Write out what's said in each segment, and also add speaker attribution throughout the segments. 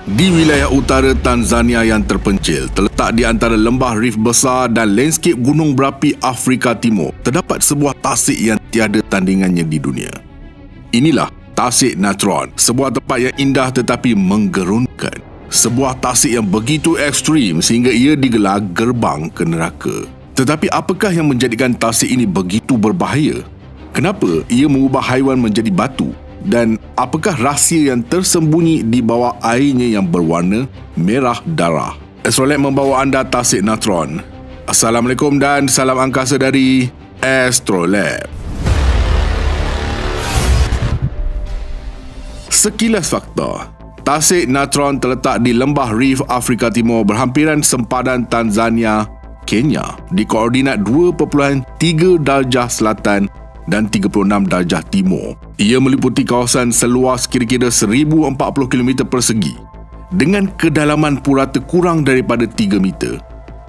Speaker 1: Di wilayah utara Tanzania yang terpencil, terletak di antara lembah Rif Besar dan lanskip gunung berapi Afrika Timur, terdapat sebuah tasik yang tiada tandingannya di dunia. Inilah Tasik Natron, sebuah tempat yang indah tetapi menggerunkan. Sebuah tasik yang begitu ekstrim sehingga ia digelar gerbang ke neraka. Tetapi apakah yang menjadikan tasik ini begitu berbahaya? Kenapa ia mengubah haiwan menjadi batu? Dan apakah rahsia yang tersembunyi di bawah airnya yang berwarna merah darah? Astrolab membawa anda Tasik Natron. Assalamualaikum dan salam angkasa dari Astrolab. Sekilas fakta, Tasik Natron terletak di lembah Rif Afrika Timur berhampiran sempadan Tanzania, Kenya di koordinat 2.3 darjah selatan dan 36 darjah timur. Ia meliputi kawasan seluas kira-kira 1040 km persegi dengan kedalaman purata kurang daripada 3 meter.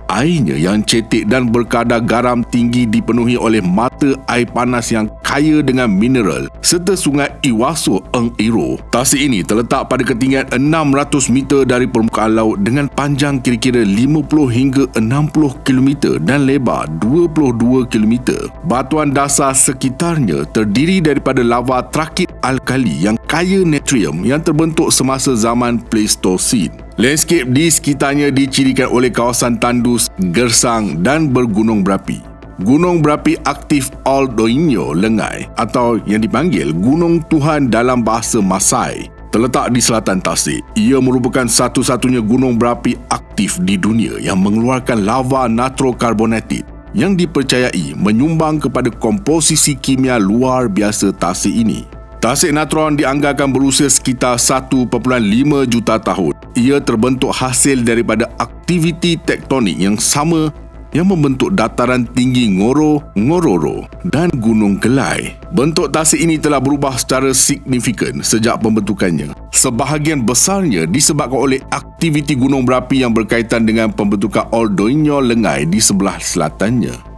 Speaker 1: Airnya yang cetek dan berkadar garam tinggi dipenuhi oleh mata air panas yang kaya dengan mineral serta sungai Iwaso Eng Iro. Tasik ini terletak pada ketinggian 600 meter dari permukaan laut dengan panjang kira-kira 50 hingga 60 km dan lebar 22 km. Batuan dasar sekitarnya terdiri daripada lava trakit alkali yang kaya natrium yang terbentuk semasa zaman Pleistosen. Landscape di sekitarnya dicirikan oleh kawasan tandus, gersang dan bergunung berapi. Gunung berapi aktif El Doinyo Lengai atau yang dipanggil Gunung Tuhan dalam bahasa Masai terletak di selatan Tasik. Ia merupakan satu-satunya gunung berapi aktif di dunia yang mengeluarkan lava natrokarbonatit yang dipercayai menyumbang kepada komposisi kimia luar biasa Tasik ini. Tasik Natron dianggarkan berusia sekitar 1.5 juta tahun. Ia terbentuk hasil daripada aktiviti tektonik yang sama yang membentuk dataran tinggi Ngororo dan Gunung Kelai. Bentuk tasik ini telah berubah secara signifikan sejak pembentukannya. Sebahagian besarnya disebabkan oleh aktiviti gunung berapi yang berkaitan dengan pembentukan El Doinyo Lengai di sebelah selatannya.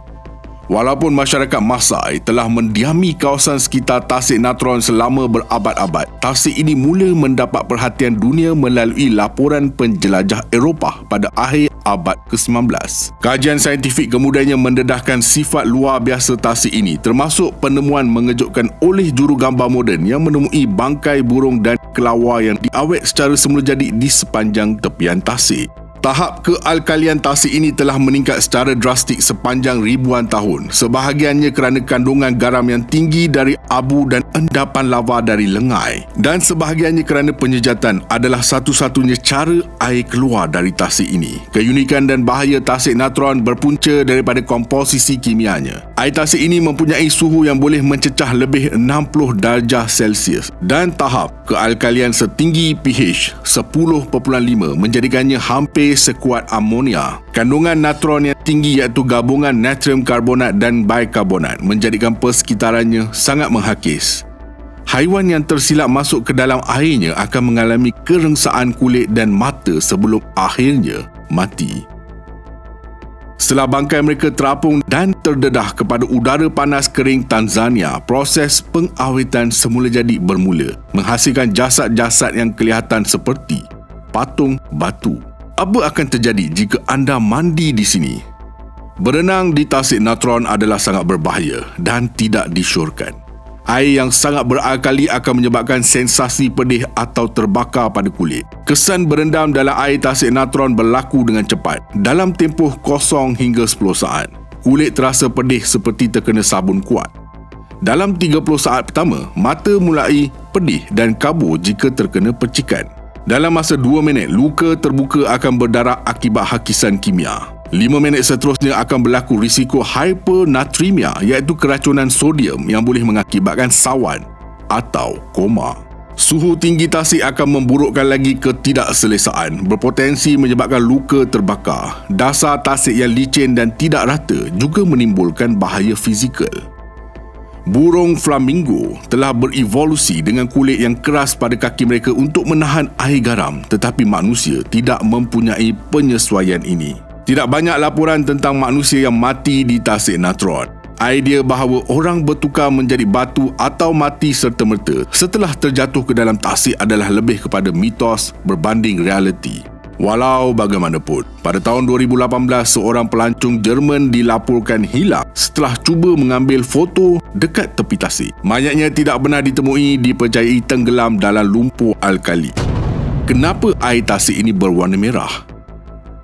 Speaker 1: Walaupun masyarakat Masai telah mendiami kawasan sekitar Tasik Natron selama berabad-abad, tasik ini mula mendapat perhatian dunia melalui laporan penjelajah Eropah pada akhir abad ke-19. Kajian saintifik kemudiannya mendedahkan sifat luar biasa tasik ini, termasuk penemuan mengejutkan oleh jurugambar moden yang menemui bangkai burung dan kelawar yang diawet secara semula jadi di sepanjang tepian tasik. Tahap kealkalian tasik ini telah meningkat secara drastik sepanjang ribuan tahun, sebahagiannya kerana kandungan garam yang tinggi dari abu dan endapan lava dari lengai, dan sebahagiannya kerana penyejatan adalah satu-satunya cara air keluar dari tasik ini. Keunikan dan bahaya Tasik Natron berpunca daripada komposisi kimianya. Air tasik ini mempunyai suhu yang boleh mencecah lebih 60 darjah Celsius dan tahap kealkalian setinggi pH 10.5 menjadikannya hampir sekuat amonia. Kandungan natron yang tinggi iaitu gabungan natrium karbonat dan bikarbonat menjadikan persekitarannya sangat menghakis. Haiwan yang tersilap masuk ke dalam airnya akan mengalami kerengsaan kulit dan mata sebelum akhirnya mati. Setelah bangkai mereka terapung dan terdedah kepada udara panas kering Tanzania, proses pengawetan semula jadi bermula, menghasilkan jasad-jasad yang kelihatan seperti patung batu. Apa akan terjadi jika anda mandi di sini? Berenang di Tasik Natron adalah sangat berbahaya dan tidak disyorkan. Air yang sangat beralkali akan menyebabkan sensasi pedih atau terbakar pada kulit. Kesan berendam dalam air Tasik Natron berlaku dengan cepat. Dalam tempoh 0 hingga 10 saat, kulit terasa pedih seperti terkena sabun kuat. Dalam 30 saat pertama, mata mulai pedih dan kabur jika terkena percikan. Dalam masa 2 minit, luka terbuka akan berdarah akibat hakisan kimia. 5 minit seterusnya akan berlaku risiko hypernatremia iaitu keracunan sodium yang boleh mengakibatkan sawan atau koma. Suhu tinggi tasik akan memburukkan lagi ketidakselesaan, berpotensi menyebabkan luka terbakar. Dasar tasik yang licin dan tidak rata juga menimbulkan bahaya fizikal. Burung flamingo telah berevolusi dengan kulit yang keras pada kaki mereka untuk menahan air garam, tetapi manusia tidak mempunyai penyesuaian ini. Tidak banyak laporan tentang manusia yang mati di Tasik Natron. idea bahawa orang bertukar menjadi batu atau mati serta-merta setelah terjatuh ke dalam tasik adalah lebih kepada mitos berbanding realiti. Walau bagaimanapun, pada tahun 2018 seorang pelancong Jerman dilaporkan hilang setelah cuba mengambil foto dekat tepi tasik. Mayatnya tidak benar ditemui, dipercayai tenggelam dalam lumpur alkali. Kenapa air tasik ini berwarna merah?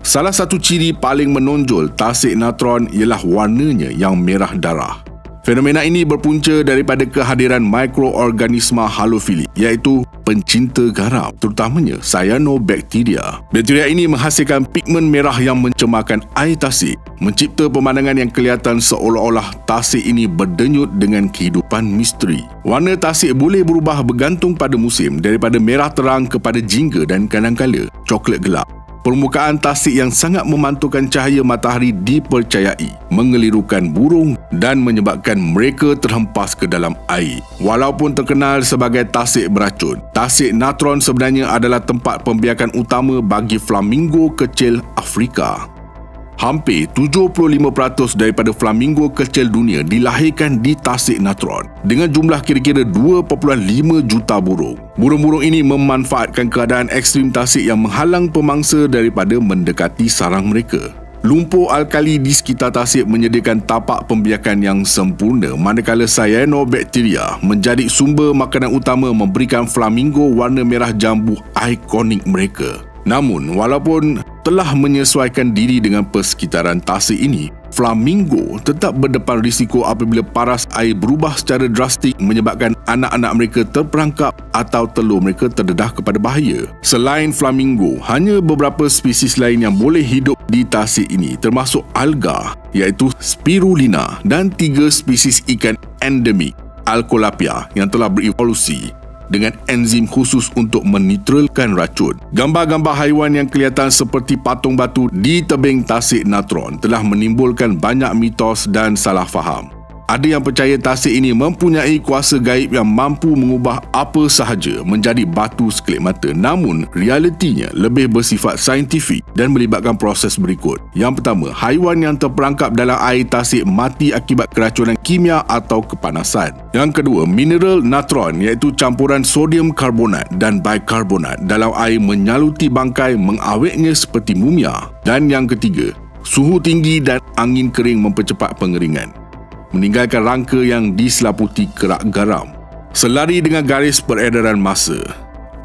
Speaker 1: Salah satu ciri paling menonjol tasik natron ialah warnanya yang merah darah. Fenomena ini berpunca daripada kehadiran mikroorganisma halofilik iaitu pencinta garam, terutamanya cyanobacteria. Bakteria ini menghasilkan pigmen merah yang mencemarkan air tasik, mencipta pemandangan yang kelihatan seolah-olah tasik ini berdenyut dengan kehidupan misteri. Warna tasik boleh berubah bergantung pada musim, daripada merah terang kepada jingga dan kadangkala coklat gelap. Permukaan tasik yang sangat memantulkan cahaya matahari dipercayai mengelirukan burung dan menyebabkan mereka terhempas ke dalam air. Walaupun terkenal sebagai tasik beracun, tasik natron sebenarnya adalah tempat pembiakan utama bagi flamingo kecil Afrika. Hampir 75% daripada flamingo kecil dunia dilahirkan di tasik natron dengan jumlah kira-kira 2.5 juta burung. Burung-burung ini memanfaatkan keadaan ekstrim tasik yang menghalang pemangsa daripada mendekati sarang mereka. Lumpur alkali di sekitar tasik menyediakan tapak pembiakan yang sempurna, manakala cyanobacteria menjadi sumber makanan utama memberikan flamingo warna merah jambu ikonik mereka. Namun, walaupun telah menyesuaikan diri dengan persekitaran tasik ini, flamingo tetap berdepan risiko apabila paras air berubah secara drastik menyebabkan anak-anak mereka terperangkap atau telur mereka terdedah kepada bahaya. Selain flamingo, hanya beberapa spesies lain yang boleh hidup di tasik ini termasuk alga iaitu spirulina dan 3 spesies ikan endemik Alcolapia yang telah berevolusi dengan enzim khusus untuk menetralkan racun. Gambar-gambar haiwan yang kelihatan seperti patung batu di tebing tasik natron telah menimbulkan banyak mitos dan salah faham. Ada yang percaya tasik ini mempunyai kuasa gaib yang mampu mengubah apa sahaja menjadi batu sekelip mata. Namun, realitinya lebih bersifat saintifik dan melibatkan proses berikut. Yang pertama, haiwan yang terperangkap dalam air tasik mati akibat keracunan kimia atau kepanasan. Yang kedua, mineral natron iaitu campuran sodium karbonat dan bikarbonat dalam air menyaluti bangkai mengawetnya seperti mumia. Dan yang ketiga, suhu tinggi dan angin kering mempercepat pengeringan, meninggalkan rangka yang diselaputi kerak garam. Selari dengan garis peredaran masa,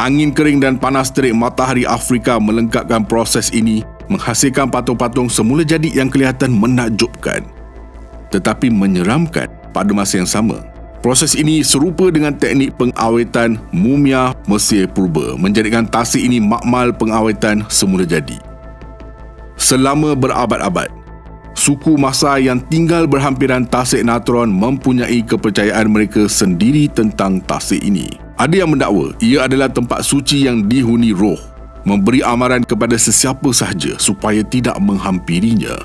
Speaker 1: angin kering dan panas terik matahari Afrika melengkapkan proses ini, menghasilkan patung-patung semula jadi yang kelihatan menakjubkan tetapi menyeramkan pada masa yang sama. Proses ini serupa dengan teknik pengawetan mumia Mesir Purba, menjadikan tasik ini makmal pengawetan semula jadi. Selama berabad-abad, suku Masa yang tinggal berhampiran tasik natron mempunyai kepercayaan mereka sendiri tentang tasik ini. Ada yang mendakwa ia adalah tempat suci yang dihuni roh, memberi amaran kepada sesiapa sahaja supaya tidak menghampirinya.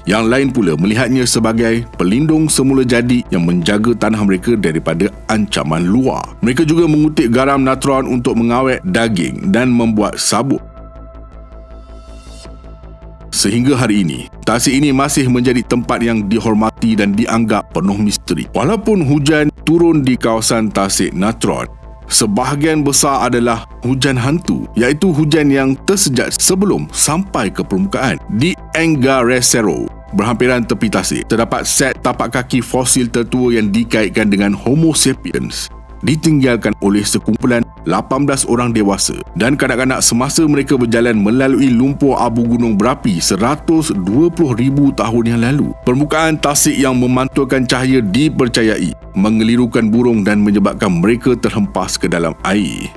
Speaker 1: Yang lain pula melihatnya sebagai pelindung semula jadi yang menjaga tanah mereka daripada ancaman luar. Mereka juga mengutip garam natron untuk mengawet daging dan membuat sabuk. Sehingga hari ini, tasik ini masih menjadi tempat yang dihormati dan dianggap penuh misteri. Walaupun hujan turun di kawasan tasik natron, sebahagian besar adalah hujan hantu, iaitu hujan yang tersejat sebelum sampai ke permukaan. Di Engaresero, berhampiran tepi tasik, terdapat set tapak kaki fosil tertua yang dikaitkan dengan Homo sapiens, ditinggalkan oleh sekumpulan 18 orang dewasa dan kanak-kanak semasa mereka berjalan melalui lumpur abu gunung berapi 120,000 tahun yang lalu. Permukaan tasik yang memantulkan cahaya dipercayai mengelirukan burung dan menyebabkan mereka terhempas ke dalam air.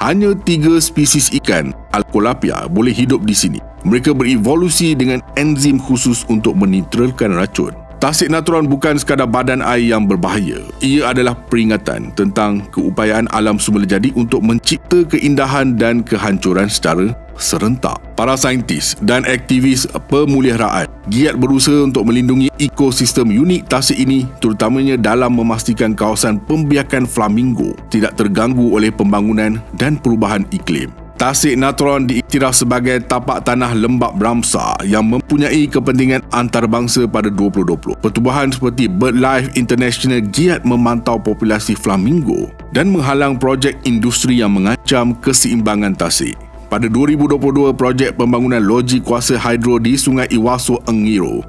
Speaker 1: Hanya 3 spesies ikan Alcolapia boleh hidup di sini. Mereka berevolusi dengan enzim khusus untuk menetralkan racun. Tasik natron bukan sekadar badan air yang berbahaya. Ia adalah peringatan tentang keupayaan alam semula jadi untuk mencipta keindahan dan kehancuran secara serentak. Para saintis dan aktivis pemeliharaan giat berusaha untuk melindungi ekosistem unik tasik ini, terutamanya dalam memastikan kawasan pembiakan flamingo tidak terganggu oleh pembangunan dan perubahan iklim. Tasik Natron diiktiraf sebagai tapak tanah lembap Ramsar yang mempunyai kepentingan antarabangsa pada 2020. Pertubuhan seperti BirdLife International giat memantau populasi flamingo dan menghalang projek industri yang mengancam keseimbangan tasik. Pada 2022, projek pembangunan loji kuasa hidro di Sungai Iwaso Engiro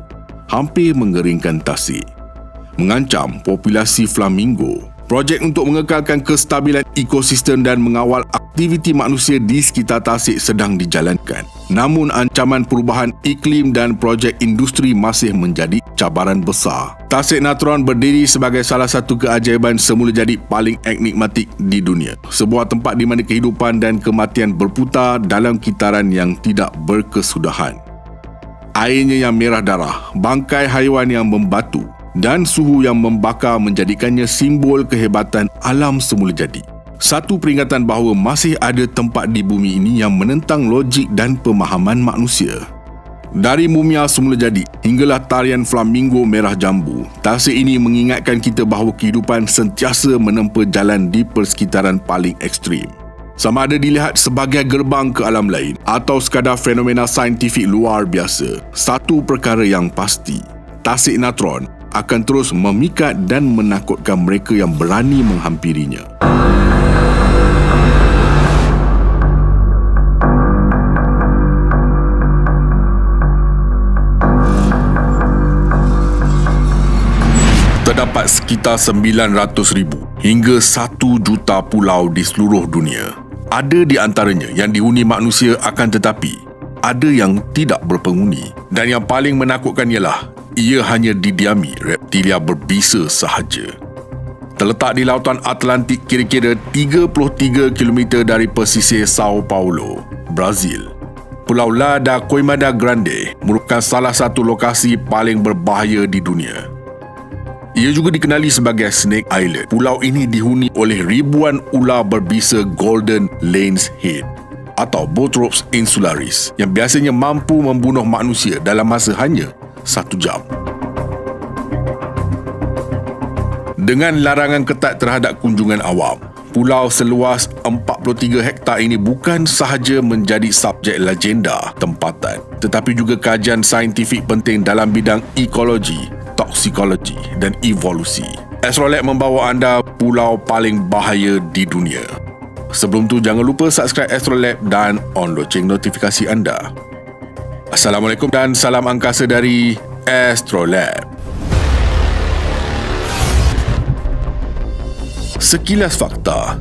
Speaker 1: hampir mengeringkan tasik, mengancam populasi flamingo. Projek untuk mengekalkan kestabilan ekosistem dan mengawal aktiviti manusia di sekitar tasik sedang dijalankan. Namun ancaman perubahan iklim dan projek industri masih menjadi cabaran besar. Tasik Natron berdiri sebagai salah satu keajaiban semula jadi paling enigmatik di dunia. Sebuah tempat di mana kehidupan dan kematian berputar dalam kitaran yang tidak berkesudahan. Airnya yang merah darah, bangkai haiwan yang membatu dan suhu yang membakar menjadikannya simbol kehebatan alam semula jadi. Satu peringatan bahawa masih ada tempat di bumi ini yang menentang logik dan pemahaman manusia. Dari mumia semula jadi hinggalah tarian flamingo merah jambu, tasik ini mengingatkan kita bahawa kehidupan sentiasa menempa jalan di persekitaran paling ekstrim. Sama ada dilihat sebagai gerbang ke alam lain atau sekadar fenomena saintifik luar biasa, satu perkara yang pasti, Tasik Natron akan terus memikat dan menakutkan mereka yang berani menghampirinya. Terdapat sekitar 900,000 hingga 1 juta pulau di seluruh dunia. Ada di antaranya yang dihuni manusia, akan tetapi ada yang tidak berpenghuni. Dan yang paling menakutkan ialah ia hanya didiami reptilia berbisa sahaja. Terletak di lautan Atlantik kira-kira 33 km dari pesisir Sao Paulo, Brazil. Pulau La da Coimada Grande merupakan salah satu lokasi paling berbahaya di dunia. Ia juga dikenali sebagai Snake Island. Pulau ini dihuni oleh ribuan ular berbisa Golden Lancehead atau Bothrops insularis yang biasanya mampu membunuh manusia dalam masa hanya 1 jam. Dengan larangan ketat terhadap kunjungan awam, pulau seluas 43 hektar ini bukan sahaja menjadi subjek legenda tempatan, tetapi juga kajian saintifik penting dalam bidang ekologi, toksikologi dan evolusi. Astrolab membawa anda pulau paling bahaya di dunia. Sebelum tu jangan lupa subscribe Astrolab dan on loceng notifikasi anda. Assalamualaikum dan salam angkasa dari Astrolab. Sekilas fakta.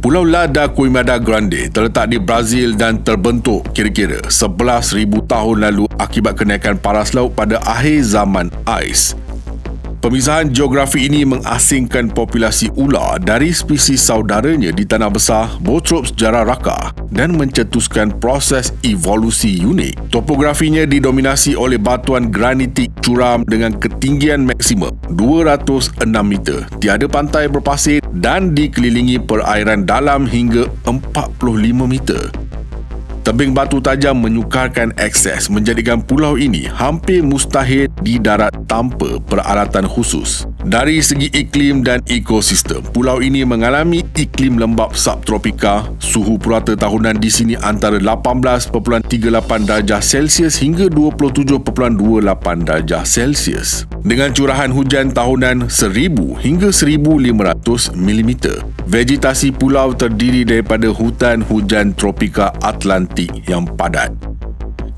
Speaker 1: Pulau La da Coimada Grande terletak di Brazil dan terbentuk kira-kira 11,000 tahun lalu akibat kenaikan paras laut pada akhir zaman ais. Pemisahan geografi ini mengasingkan populasi ular dari spesies saudaranya di tanah besar Bothrops jararaca dan mencetuskan proses evolusi unik. Topografinya didominasi oleh batuan granitik curam dengan ketinggian maksimum 206 meter, tiada pantai berpasir dan dikelilingi perairan dalam hingga 45 meter. Tebing batu tajam menyukarkan akses, menjadikan pulau ini hampir mustahil didarat tanpa peralatan khusus. Dari segi iklim dan ekosistem, pulau ini mengalami iklim lembap subtropika. Suhu purata tahunan di sini antara 18.38 darjah Celsius hingga 27.28 darjah Celsius. Dengan curahan hujan tahunan 1,000 hingga 1,500 mm. Vegetasi pulau terdiri daripada hutan hujan tropika Atlantik yang padat.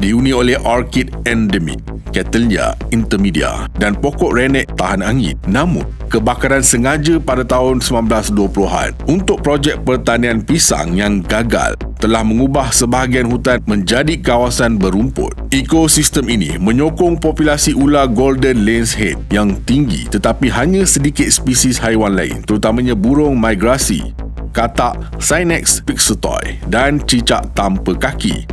Speaker 1: Dihuni oleh orkid endemik, Cattleya intermedia dan pokok renek tahan angin. Namun, kebakaran sengaja pada tahun 1920-an untuk projek pertanian pisang yang gagal telah mengubah sebahagian hutan menjadi kawasan berumput. Ekosistem ini menyokong populasi ular Golden Lancehead yang tinggi, tetapi hanya sedikit spesies haiwan lain, terutamanya burung migrasi, katak, Synex pixotoi dan cicak tanpa kaki,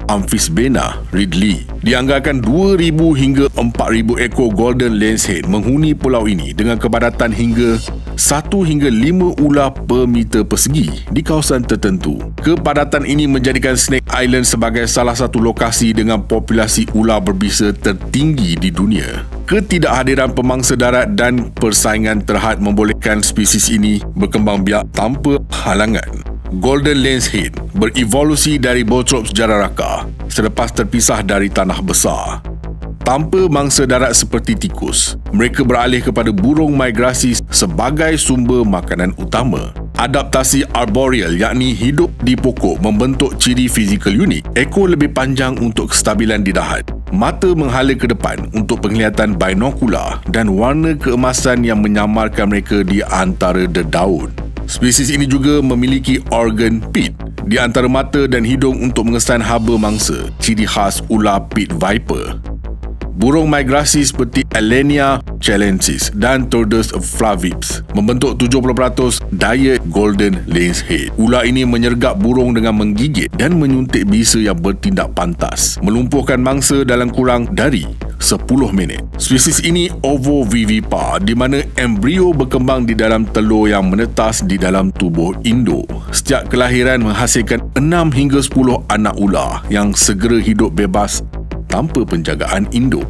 Speaker 1: Amphisbaena ridley. Dianggarkan 2,000 hingga 4,000 ekor Golden Lancehead menghuni pulau ini dengan kepadatan hingga 1 hingga 5 ular per meter persegi di kawasan tertentu. Kepadatan ini menjadikan Snake Island sebagai salah satu lokasi dengan populasi ular berbisa tertinggi di dunia. Ketidakhadiran pemangsa darat dan persaingan terhad membolehkan spesies ini berkembang biak tanpa halangan. Golden Lancehead berevolusi dari Bothrops jararaca selepas terpisah dari tanah besar. Tanpa mangsa darat seperti tikus, mereka beralih kepada burung migrasi sebagai sumber makanan utama. Adaptasi arboreal yakni hidup di pokok membentuk ciri fizikal unik. Ekor lebih panjang untuk kestabilan di dahan. Mata menghala ke depan untuk penglihatan binokular dan warna keemasan yang menyamarkan mereka di antara dedaun. Spesies ini juga memiliki organ pit di antara mata dan hidung untuk mengesan haba mangsa, ciri khas ular pit viper. Burung migrasi seperti Alenia chilensis dan Turdus flavips membentuk 70% diet Golden Lancehead. Ular ini menyergap burung dengan menggigit dan menyuntik bisa yang bertindak pantas, melumpuhkan mangsa dalam kurang dari 10 minit. Spesies ini ovovivipar di mana embrio berkembang di dalam telur yang menetas di dalam tubuh induk. Setiap kelahiran menghasilkan 6 hingga 10 anak ular yang segera hidup bebas tanpa penjagaan induk.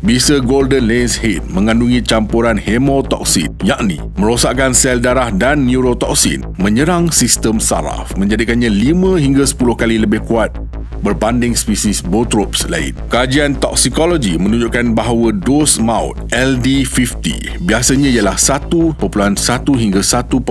Speaker 1: Bisa Golden Lancehead mengandungi campuran hemotoksin, yakni merosakkan sel darah, dan neurotoksin, menyerang sistem saraf, menjadikannya 5 hingga 10 kali lebih kuat berbanding spesies Bothrops lain. Kajian toksikologi menunjukkan bahawa dos maut LD50 biasanya ialah 1.1 hingga 1.5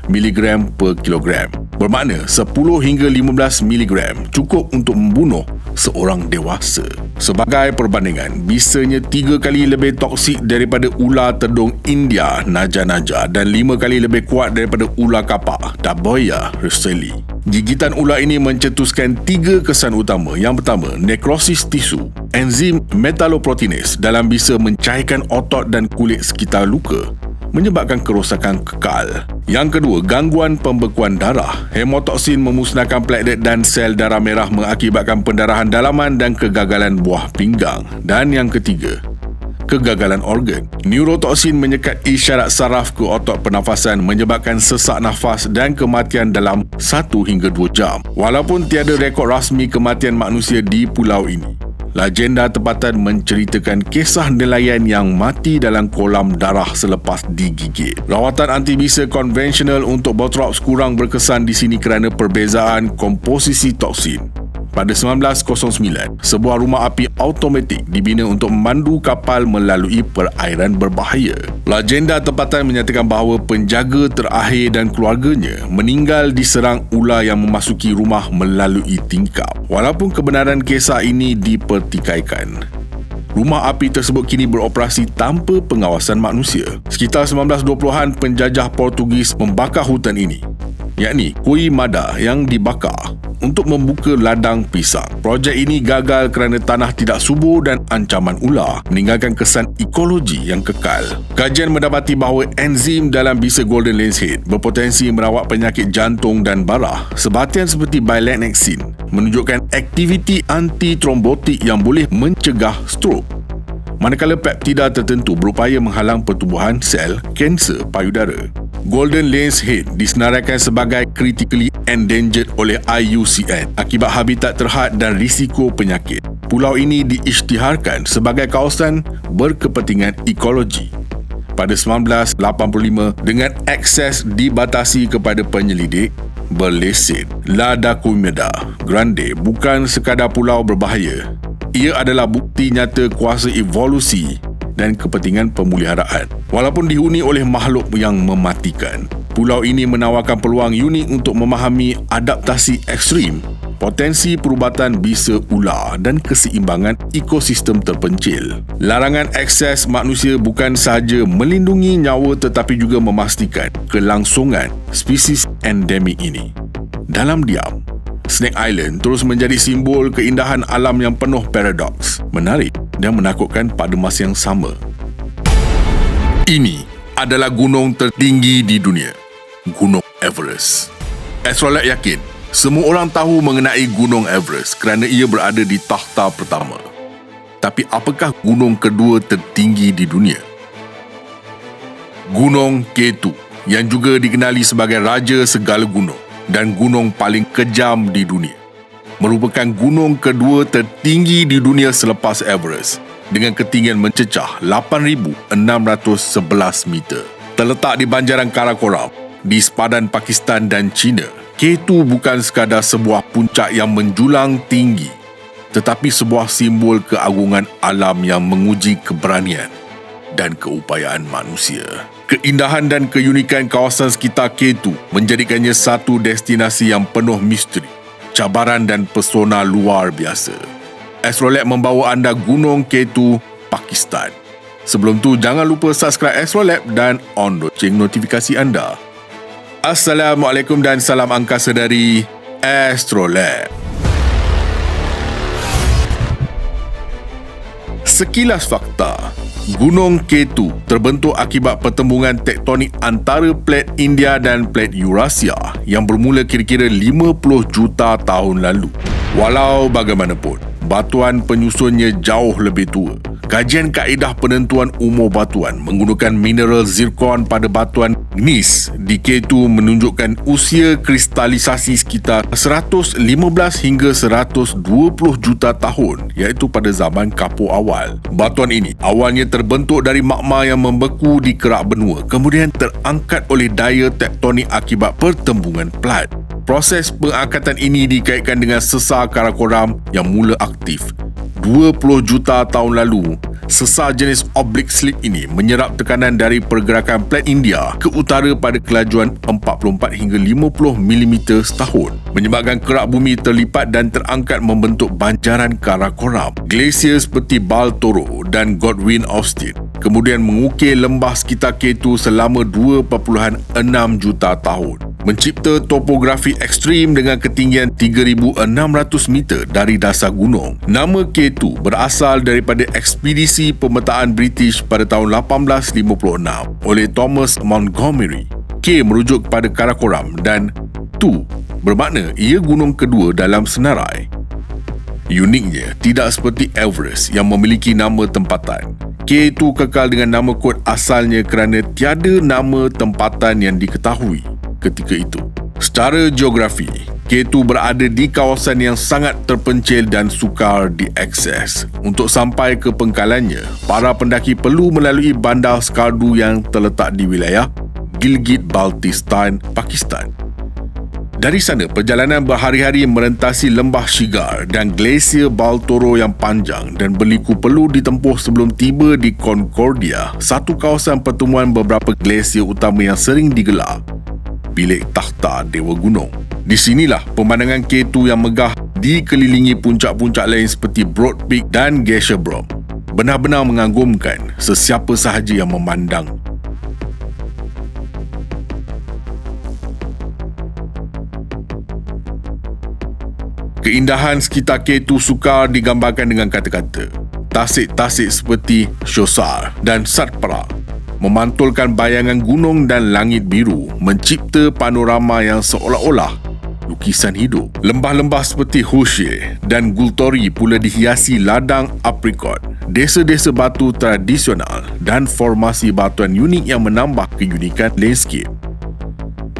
Speaker 1: mg per kilogram. Bermakna 10 hingga 15 mg cukup untuk membunuh seorang dewasa. Sebagai perbandingan, bisanya 3 kali lebih toksik daripada ular tedung India naja-naja dan 5 kali lebih kuat daripada ular kapak Daboia russelli. Gigitan ular ini mencetuskan 3 kesan utama. Yang pertama, nekrosis tisu. Enzim metalloproteinase dalam bisa mencairkan otot dan kulit sekitar luka, menyebabkan kerosakan kekal. Yang kedua, gangguan pembekuan darah. Hemotoksin memusnahkan platelet dan sel darah merah, mengakibatkan pendarahan dalaman dan kegagalan buah pinggang. Dan yang ketiga, kegagalan organ. Neurotoksin menyekat isyarat saraf ke otot pernafasan, menyebabkan sesak nafas dan kematian dalam 1 hingga 2 jam. Walaupun tiada rekod rasmi kematian manusia di pulau ini, legenda tempatan menceritakan kisah nelayan yang mati dalam kolam darah selepas digigit. Rawatan antibisa konvensional untuk Bothrops kurang berkesan di sini kerana perbezaan komposisi toksin. Pada 1909, sebuah rumah api automatik dibina untuk memandu kapal melalui perairan berbahaya. Legenda tempatan menyatakan bahawa penjaga terakhir dan keluarganya meninggal diserang ular yang memasuki rumah melalui tingkap. Walaupun kebenaran kisah ini dipertikaikan, rumah api tersebut kini beroperasi tanpa pengawasan manusia. Sekitar 1920-an, penjajah Portugis membakar hutan ini, yakni Queimada, yang dibakar untuk membuka ladang pisang. Projek ini gagal kerana tanah tidak subur dan ancaman ular, meninggalkan kesan ekologi yang kekal. Kajian mendapati bahawa enzim dalam bisa Golden Lancehead berpotensi merawat penyakit jantung dan darah. Sebatian seperti bilanexin menunjukkan aktiviti antitrombotik yang boleh mencegah strok, manakala peptida tertentu berupaya menghalang pertumbuhan sel kanser payudara. Golden Lancehead disenaraikan sebagai critically endangered oleh IUCN akibat habitat terhad dan risiko penyakit. Pulau ini diisytiharkan sebagai kawasan berkepentingan ekologi pada 1985 dengan akses dibatasi kepada penyelidik berlesen. La Queimada Grande bukan sekadar pulau berbahaya. Ia adalah bukti nyata kuasa evolusi dan kepentingan pemeliharaan. Walaupun dihuni oleh makhluk yang mematikan, pulau ini menawarkan peluang unik untuk memahami adaptasi ekstrim, potensi perubatan bisa ular dan keseimbangan ekosistem terpencil. Larangan akses manusia bukan sahaja melindungi nyawa tetapi juga memastikan kelangsungan spesies endemik ini. Dalam diam, Snake Island terus menjadi simbol keindahan alam yang penuh paradoks, menarik dan menakutkan pada masa yang sama. Ini adalah gunung tertinggi di dunia, Gunung Everest. Astrolab yakin semua orang tahu mengenai Gunung Everest kerana ia berada di takhta pertama. Tapi apakah gunung kedua tertinggi di dunia? Gunung K2, yang juga dikenali sebagai Raja Segala Gunung dan gunung paling kejam di dunia, merupakan gunung kedua tertinggi di dunia selepas Everest dengan ketinggian mencecah 8,611 meter. Terletak di banjaran Karakoram, di sepadan Pakistan dan China, K2 bukan sekadar sebuah puncak yang menjulang tinggi, tetapi sebuah simbol keagungan alam yang menguji keberanian dan keupayaan manusia. Keindahan dan keunikan kawasan sekitar K2 menjadikannya satu destinasi yang penuh misteri, cabaran dan pesona luar biasa. Astrolab membawa anda Gunung K2, Pakistan. Sebelum tu, jangan lupa subscribe Astrolab dan on loceng notifikasi anda. Assalamualaikum dan salam angkasa dari Astrolab. Sekilas fakta, Gunung K2 terbentuk akibat pertembungan tektonik antara plat India dan plat Eurasia yang bermula kira-kira 50 juta tahun lalu. Walau bagaimanapun, batuan penyusunnya jauh lebih tua. Kajian kaedah penentuan umur batuan menggunakan mineral zirkon pada batuan gneiss di K2 menunjukkan usia kristalisasi sekitar 115 hingga 120 juta tahun, iaitu pada zaman kapur awal. Batuan ini awalnya terbentuk dari magma yang membeku di kerak benua, kemudian terangkat oleh daya tektonik akibat pertembungan plat. Proses pengangkatan ini dikaitkan dengan sesar Karakoram yang mula aktif 20 juta tahun lalu. Sesar jenis oblique slip ini menyerap tekanan dari pergerakan plat India ke utara pada kelajuan 44 hingga 50 mm setahun, menyebabkan kerak bumi terlipat dan terangkat membentuk banjaran Karakoram. Glasier seperti Baltoro dan Godwin Austen kemudian mengukir lembah sekitar K2 selama 2.6 juta tahun, mencipta topografi ekstrim dengan ketinggian 3,600 meter dari dasar gunung. Nama K2 berasal daripada ekspedisi pemetaan British pada tahun 1856 oleh Thomas Montgomery. K merujuk kepada Karakoram dan Tu bermakna ia gunung kedua dalam senarai. Uniknya, tidak seperti Everest yang memiliki nama tempatan, K2 kekal dengan nama kod asalnya kerana tiada nama tempatan yang diketahui ketika itu. Secara geografi, K2 berada di kawasan yang sangat terpencil dan sukar diakses. Untuk sampai ke pengkalannya, para pendaki perlu melalui bandar Skardu yang terletak di wilayah Gilgit-Baltistan, Pakistan. Dari sana, perjalanan berhari-hari merentasi lembah Shigar dan glasier Baltoro yang panjang dan berliku perlu ditempuh sebelum tiba di Concordia, satu kawasan pertemuan beberapa glasier utama yang sering digelar Bilik Takhta Dewa Gunung. Di sinilah pemandangan K2 yang megah dikelilingi puncak-puncak lain seperti Broad Peak dan Gesherbrum benar-benar mengagumkan sesiapa sahaja yang memandang. Keindahan sekitar K2 sukar digambarkan dengan kata-kata. Tasik-tasik seperti Shosar dan Satpara memantulkan bayangan gunung dan langit biru, mencipta panorama yang seolah-olah lukisan hidup. Lembah-lembah seperti Hoshe dan Gultori pula dihiasi ladang aprikot, desa-desa batu tradisional dan formasi batuan unik yang menambah keunikan landscape.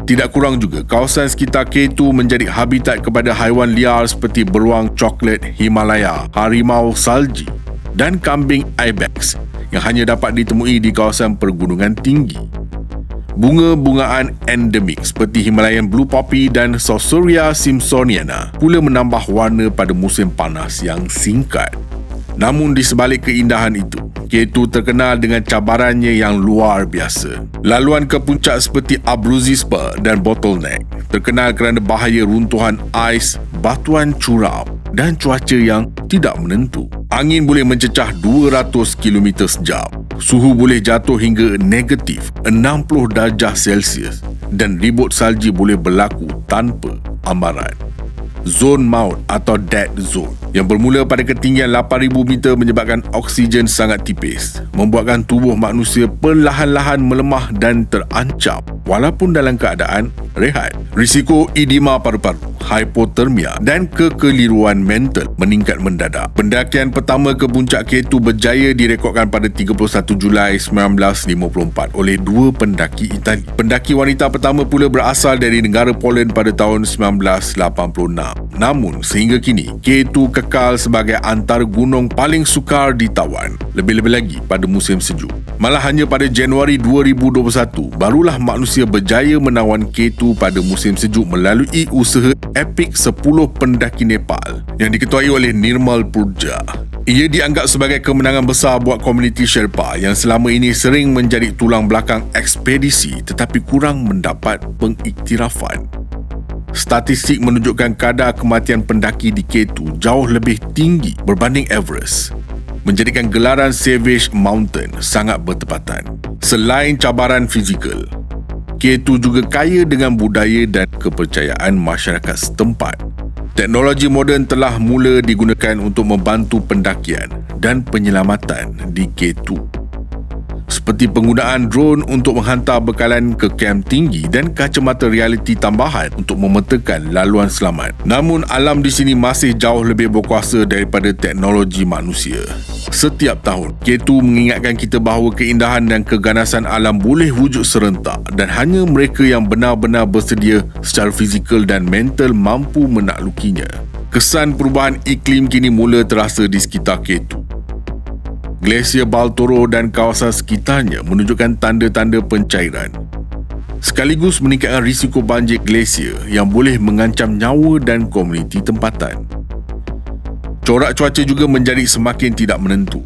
Speaker 1: Tidak kurang juga, kawasan sekitar K2 menjadi habitat kepada haiwan liar seperti beruang coklat Himalaya, harimau salji dan kambing ibex yang hanya dapat ditemui di kawasan pergunungan tinggi. Bunga-bungaan endemik seperti Himalayan blue poppy dan Saussurea simpsoniana pula menambah warna pada musim panas yang singkat. Namun di sebalik keindahan itu, K2 terkenal dengan cabarannya yang luar biasa. Laluan ke puncak seperti Abruzzi Spur dan Bottleneck terkenal kerana bahaya runtuhan ais, batuan curam dan cuaca yang tidak menentu. Angin boleh mencecah 200 km sejam. Suhu boleh jatuh hingga negatif 60 darjah Celsius dan ribut salji boleh berlaku tanpa amaran. Zon maut atau dead zone yang bermula pada ketinggian 8,000 meter menyebabkan oksigen sangat tipis, membuatkan tubuh manusia perlahan-lahan melemah dan terancam walaupun dalam keadaan rehat. Risiko edema paru-paru, hipotermia dan kekeliruan mental meningkat mendadak. Pendakian pertama ke puncak K2 berjaya direkodkan pada 31 Julai 1954 oleh dua pendaki Itali. Pendaki wanita pertama pula berasal dari negara Poland pada tahun 1986. Namun, sehingga kini, K2 kekal sebagai antara gunung paling sukar ditawan, lebih-lebih lagi pada musim sejuk. Malah hanya pada Januari 2021, barulah manusia manusia berjaya menawan K2 pada musim sejuk melalui usaha epik 10 pendaki Nepal yang diketuai oleh Nirmal Purja. Ia dianggap sebagai kemenangan besar buat komuniti Sherpa yang selama ini sering menjadi tulang belakang ekspedisi tetapi kurang mendapat pengiktirafan. Statistik menunjukkan kadar kematian pendaki di K2 jauh lebih tinggi berbanding Everest, menjadikan gelaran Savage Mountain sangat bertepatan. Selain cabaran fizikal, K2 juga kaya dengan budaya dan kepercayaan masyarakat setempat. Teknologi moden telah mula digunakan untuk membantu pendakian dan penyelamatan di K2. Seperti penggunaan drone untuk menghantar bekalan ke kem tinggi dan kacamata realiti tambahan untuk memetakan laluan selamat. Namun alam di sini masih jauh lebih berkuasa daripada teknologi manusia. Setiap tahun, K2 mengingatkan kita bahawa keindahan dan keganasan alam boleh wujud serentak dan hanya mereka yang benar-benar bersedia secara fizikal dan mental mampu menaklukinya. Kesan perubahan iklim kini mula terasa di sekitar K2. Glasier Baltoro dan kawasan sekitarnya menunjukkan tanda-tanda pencairan, sekaligus meningkatkan risiko banjir glasier yang boleh mengancam nyawa dan komuniti tempatan. Corak cuaca juga menjadi semakin tidak menentu,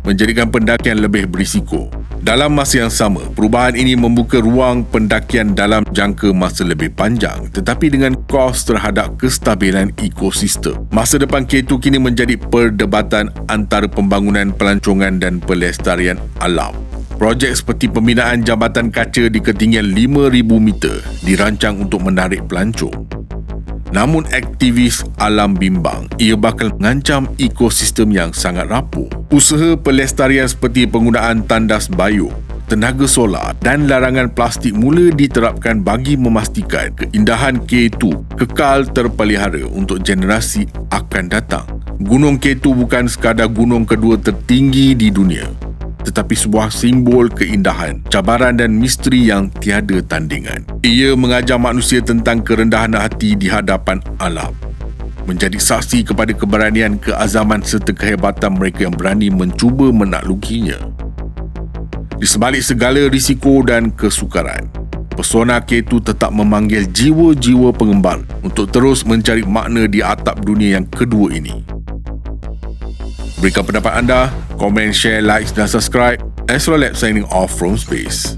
Speaker 1: menjadikan pendakian lebih berisiko. Dalam masa yang sama, perubahan ini membuka ruang pendakian dalam jangka masa lebih panjang tetapi dengan kos terhadap kestabilan ekosistem. Masa depan K2 kini menjadi perdebatan antara pembangunan pelancongan dan pelestarian alam. Projek seperti pembinaan jambatan kaca di ketinggian 5,000 meter dirancang untuk menarik pelancong. Namun aktivis alam bimbang ia bakal mengancam ekosistem yang sangat rapuh. Usaha pelestarian seperti penggunaan tandas bio, tenaga solar dan larangan plastik mula diterapkan bagi memastikan keindahan K2 kekal terpelihara untuk generasi akan datang. Gunung K2 bukan sekadar gunung kedua tertinggi di dunia, tetapi sebuah simbol keindahan, cabaran dan misteri yang tiada tandingan. Ia mengajar manusia tentang kerendahan hati di hadapan alam, menjadi saksi kepada keberanian, keazaman serta kehebatan mereka yang berani mencuba menaklukinya. Di sebalik segala risiko dan kesukaran, pesona K2 tetap memanggil jiwa-jiwa penggemar untuk terus mencari makna di atap dunia yang kedua ini. Berikan pendapat anda, komen, share, like dan subscribe. Astro Lab signing off from space.